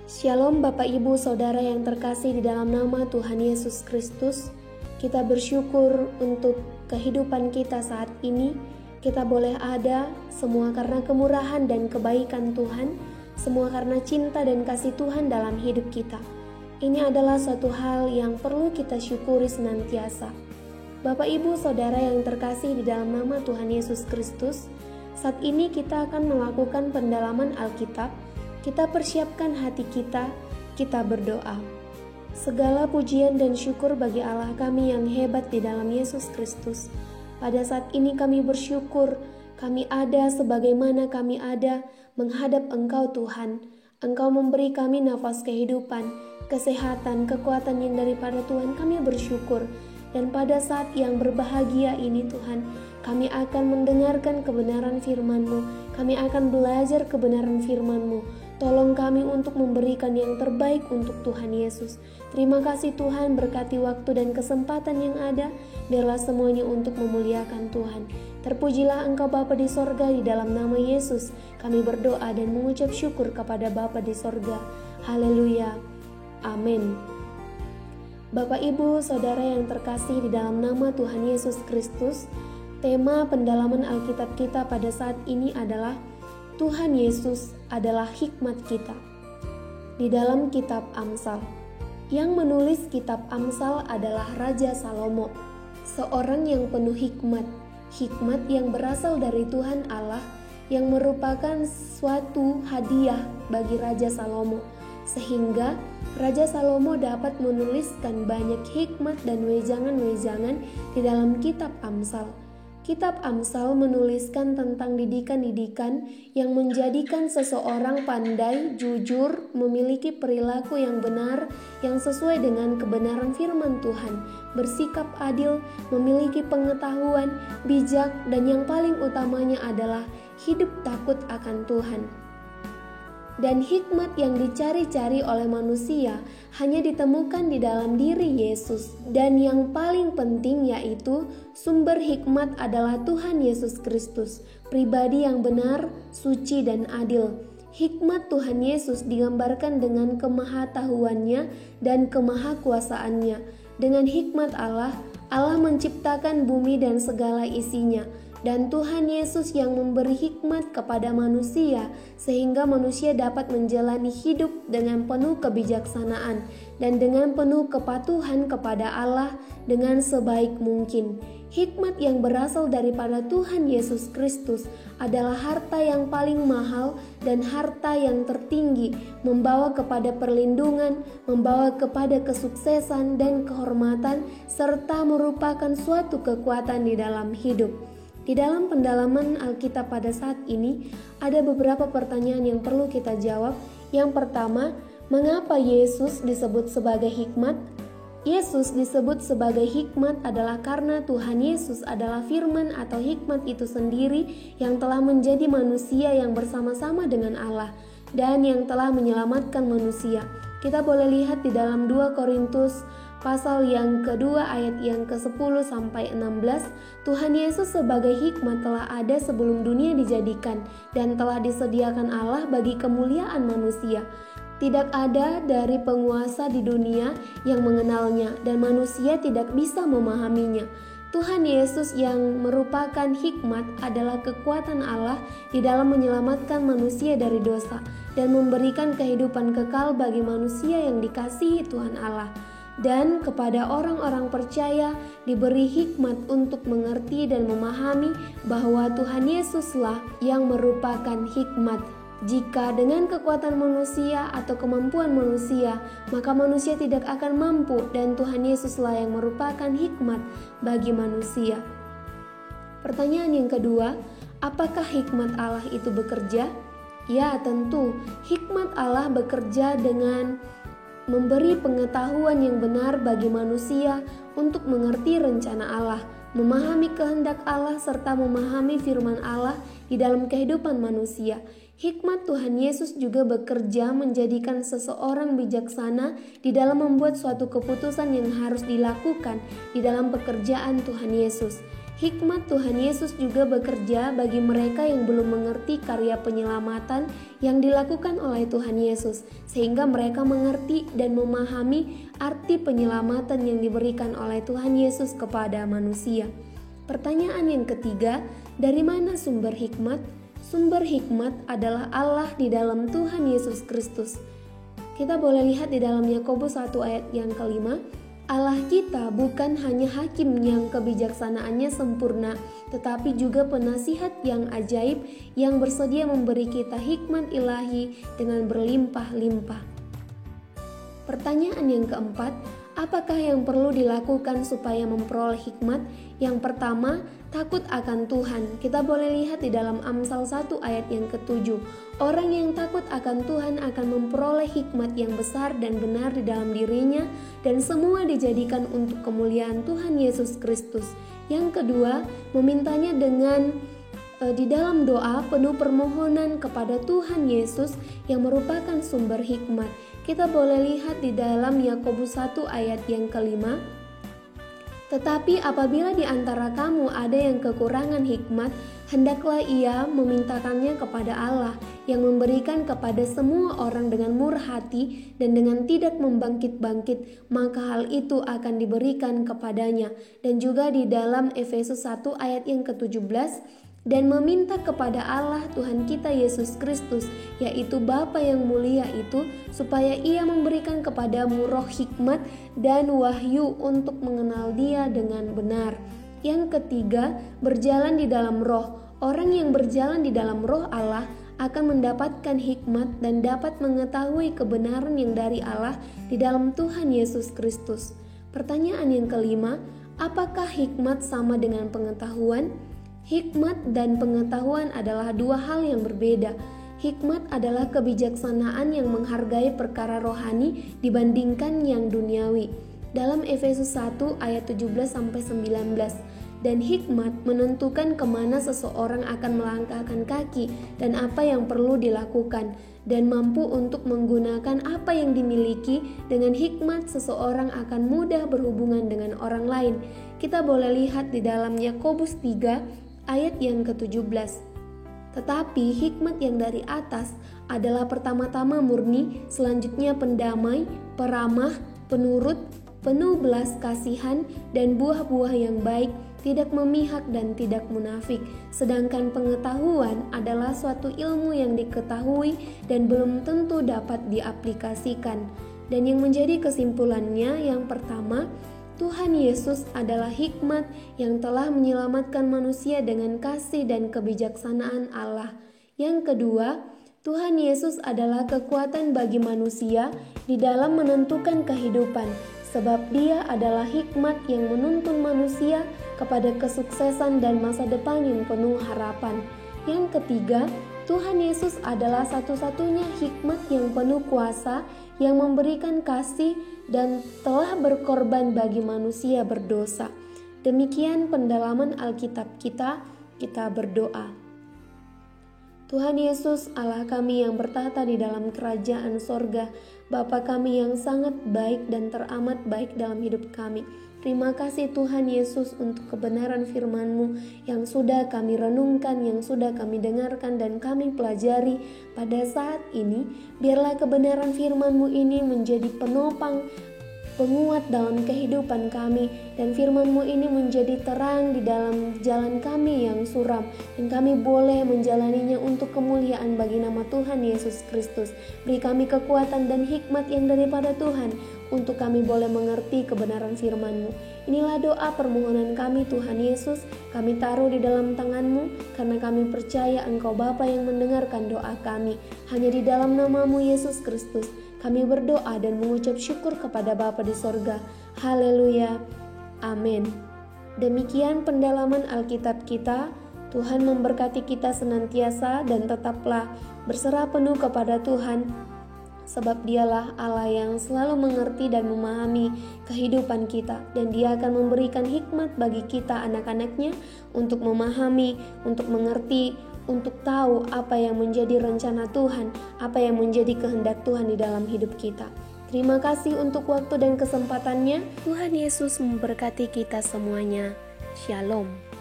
Shalom Bapak Ibu Saudara yang terkasih di dalam nama Tuhan Yesus Kristus. Kita bersyukur untuk kehidupan kita saat ini. Kita boleh ada semua karena kemurahan dan kebaikan Tuhan, semua karena cinta dan kasih Tuhan dalam hidup kita. Ini adalah suatu hal yang perlu kita syukuri senantiasa. Bapak Ibu Saudara yang terkasih di dalam nama Tuhan Yesus Kristus, saat ini kita akan melakukan pendalaman Alkitab. Kita persiapkan hati kita berdoa. Segala pujian dan syukur bagi Allah kami yang hebat di dalam Yesus Kristus. Pada saat ini kami bersyukur, kami ada sebagaimana kami ada menghadap Engkau Tuhan. Engkau memberi kami nafas kehidupan, kesehatan, kekuatan yang daripada Tuhan. Kami bersyukur. Dan pada saat yang berbahagia ini Tuhan, kami akan mendengarkan kebenaran firman-Mu. Kami akan belajar kebenaran firman-Mu. Tolong kami untuk memberikan yang terbaik untuk Tuhan Yesus. Terima kasih Tuhan, berkati waktu dan kesempatan yang ada. Biarlah semuanya untuk memuliakan Tuhan. Terpujilah Engkau Bapa di sorga, di dalam nama Yesus. Kami berdoa dan mengucap syukur kepada Bapa di sorga. Haleluya. Amin. Bapak Ibu Saudara yang terkasih di dalam nama Tuhan Yesus Kristus, tema pendalaman Alkitab kita pada saat ini adalah Tuhan Yesus adalah hikmat kita. Di dalam kitab Amsal, yang menulis kitab Amsal adalah Raja Salomo, seorang yang penuh hikmat yang berasal dari Tuhan Allah, yang merupakan suatu hadiah bagi Raja Salomo, sehingga Raja Salomo dapat menuliskan banyak hikmat dan wejangan-wejangan di dalam kitab Amsal. Kitab Amsal menuliskan tentang didikan-didikan yang menjadikan seseorang pandai, jujur, memiliki perilaku yang benar, yang sesuai dengan kebenaran firman Tuhan, bersikap adil, memiliki pengetahuan, bijak, dan yang paling utamanya adalah hidup takut akan Tuhan. Dan hikmat yang dicari-cari oleh manusia hanya ditemukan di dalam diri Yesus. Dan yang paling penting yaitu sumber hikmat adalah Tuhan Yesus Kristus, pribadi yang benar, suci dan adil. Hikmat Tuhan Yesus digambarkan dengan kemahatauannya dan kemahakuasaannya. Dengan hikmat Allah menciptakan bumi dan segala isinya. Dan Tuhan Yesus yang memberi hikmat kepada manusia sehingga manusia dapat menjalani hidup dengan penuh kebijaksanaan dan dengan penuh kepatuhan kepada Allah dengan sebaik mungkin. Hikmat yang berasal daripada Tuhan Yesus Kristus adalah harta yang paling mahal dan harta yang tertinggi, membawa kepada perlindungan, membawa kepada kesuksesan dan kehormatan, serta merupakan suatu kekuatan di dalam hidup. Di dalam pendalaman Alkitab pada saat ini, ada beberapa pertanyaan yang perlu kita jawab. Yang pertama, mengapa Yesus disebut sebagai hikmat? Yesus disebut sebagai hikmat adalah karena Tuhan Yesus adalah firman atau hikmat itu sendiri yang telah menjadi manusia yang bersama-sama dengan Allah dan yang telah menyelamatkan manusia. Kita boleh lihat di dalam 2 Korintus pasal yang kedua ayat yang ke-10 sampai 16, Tuhan Yesus sebagai hikmat telah ada sebelum dunia dijadikan dan telah disediakan Allah bagi kemuliaan manusia. Tidak ada dari penguasa di dunia yang mengenalnya dan manusia tidak bisa memahaminya. Tuhan Yesus yang merupakan hikmat adalah kekuatan Allah di dalam menyelamatkan manusia dari dosa dan memberikan kehidupan kekal bagi manusia yang dikasihi Tuhan Allah. Dan kepada orang-orang percaya diberi hikmat untuk mengerti dan memahami bahwa Tuhan Yesuslah yang merupakan hikmat. Jika dengan kekuatan manusia atau kemampuan manusia, maka manusia tidak akan mampu dan Tuhan Yesuslah yang merupakan hikmat bagi manusia. Pertanyaan yang kedua, apakah hikmat Allah itu bekerja? Ya, tentu, hikmat Allah bekerja dengan memberi pengetahuan yang benar bagi manusia untuk mengerti rencana Allah, memahami kehendak Allah, serta memahami firman Allah di dalam kehidupan manusia. Hikmat Tuhan Yesus juga bekerja menjadikan seseorang bijaksana di dalam membuat suatu keputusan yang harus dilakukan di dalam pekerjaan Tuhan Yesus. Hikmat Tuhan Yesus juga bekerja bagi mereka yang belum mengerti karya penyelamatan yang dilakukan oleh Tuhan Yesus, sehingga mereka mengerti dan memahami arti penyelamatan yang diberikan oleh Tuhan Yesus kepada manusia. Pertanyaan yang ketiga, dari mana sumber hikmat? Sumber hikmat adalah Allah di dalam Tuhan Yesus Kristus. Kita boleh lihat di dalam Yakobus 1 ayat yang kelima, Allah kita bukan hanya hakim yang kebijaksanaannya sempurna, tetapi juga penasihat yang ajaib yang bersedia memberi kita hikmat ilahi dengan berlimpah-limpah. Pertanyaan yang keempat, apakah yang perlu dilakukan supaya memperoleh hikmat? Yang pertama, takut akan Tuhan. Kita boleh lihat di dalam Amsal 1 ayat yang ke-7. Orang yang takut akan Tuhan akan memperoleh hikmat yang besar dan benar di dalam dirinya, dan semua dijadikan untuk kemuliaan Tuhan Yesus Kristus. Yang kedua, memintanya dengan di dalam doa penuh permohonan kepada Tuhan Yesus yang merupakan sumber hikmat. Kita boleh lihat di dalam Yakobus 1 ayat yang kelima, tetapi apabila di antara kamu ada yang kekurangan hikmat, hendaklah ia memintakannya kepada Allah yang memberikan kepada semua orang dengan murah hati dan dengan tidak membangkit-bangkit, maka hal itu akan diberikan kepadanya. Dan juga di dalam Efesus 1 ayat yang ke-17, dan meminta kepada Allah Tuhan kita Yesus Kristus, yaitu Bapa yang mulia itu, supaya ia memberikan kepadamu roh hikmat dan wahyu untuk mengenal Dia dengan benar. Yang ketiga, berjalan di dalam roh. Orang yang berjalan di dalam roh Allah akan mendapatkan hikmat dan dapat mengetahui kebenaran yang dari Allah di dalam Tuhan Yesus Kristus. Pertanyaan yang kelima, apakah hikmat sama dengan pengetahuan? Hikmat dan pengetahuan adalah dua hal yang berbeda. Hikmat adalah kebijaksanaan yang menghargai perkara rohani dibandingkan yang duniawi. Dalam Efesus 1 ayat 17-19, dan hikmat menentukan kemana seseorang akan melangkahkan kaki dan apa yang perlu dilakukan, dan mampu untuk menggunakan apa yang dimiliki. Dengan hikmat seseorang akan mudah berhubungan dengan orang lain. Kita boleh lihat di dalam Yakobus 3 ayat yang ke-17. Tetapi hikmat yang dari atas adalah pertama-tama murni, selanjutnya pendamai, peramah, penurut, penuh belas kasihan, dan buah-buah yang baik, tidak memihak dan tidak munafik. Sedangkan pengetahuan adalah suatu ilmu yang diketahui dan belum tentu dapat diaplikasikan. Dan yang menjadi kesimpulannya, yang pertama, Tuhan Yesus adalah hikmat yang telah menyelamatkan manusia dengan kasih dan kebijaksanaan Allah. Yang kedua, Tuhan Yesus adalah kekuatan bagi manusia di dalam menentukan kehidupan, sebab Dia adalah hikmat yang menuntun manusia kepada kesuksesan dan masa depan yang penuh harapan. Yang ketiga, Tuhan Yesus adalah satu-satunya hikmat yang penuh kuasa yang memberikan kasih dan telah berkorban bagi manusia berdosa. Demikian pendalaman Alkitab kita berdoa. Tuhan Yesus, Allah kami yang bertahta di dalam kerajaan sorga, Bapa kami yang sangat baik dan teramat baik dalam hidup kami. Terima kasih Tuhan Yesus untuk kebenaran firman-Mu yang sudah kami renungkan, yang sudah kami dengarkan dan kami pelajari pada saat ini. Biarlah kebenaran firman-Mu ini menjadi penopang, penguat dalam kehidupan kami, dan firman-Mu ini menjadi terang di dalam jalan kami yang suram, dan kami boleh menjalaninya untuk kemuliaan bagi nama Tuhan Yesus Kristus. Beri kami kekuatan dan hikmat yang daripada Tuhan, untuk kami boleh mengerti kebenaran firman-Mu. Inilah doa permohonan kami Tuhan Yesus, kami taruh di dalam tangan-Mu, karena kami percaya Engkau Bapa yang mendengarkan doa kami. Hanya di dalam nama-Mu Yesus Kristus kami berdoa dan mengucap syukur kepada Bapa di sorga. Haleluya. Amin. Demikian pendalaman Alkitab kita. Tuhan memberkati kita senantiasa dan tetaplah berserah penuh kepada Tuhan, sebab Dialah Allah yang selalu mengerti dan memahami kehidupan kita, dan Dia akan memberikan hikmat bagi kita anak-anaknya untuk memahami, untuk mengerti, untuk tahu apa yang menjadi rencana Tuhan, apa yang menjadi kehendak Tuhan di dalam hidup kita. Terima kasih untuk waktu dan kesempatannya. Tuhan Yesus memberkati kita semuanya. Shalom.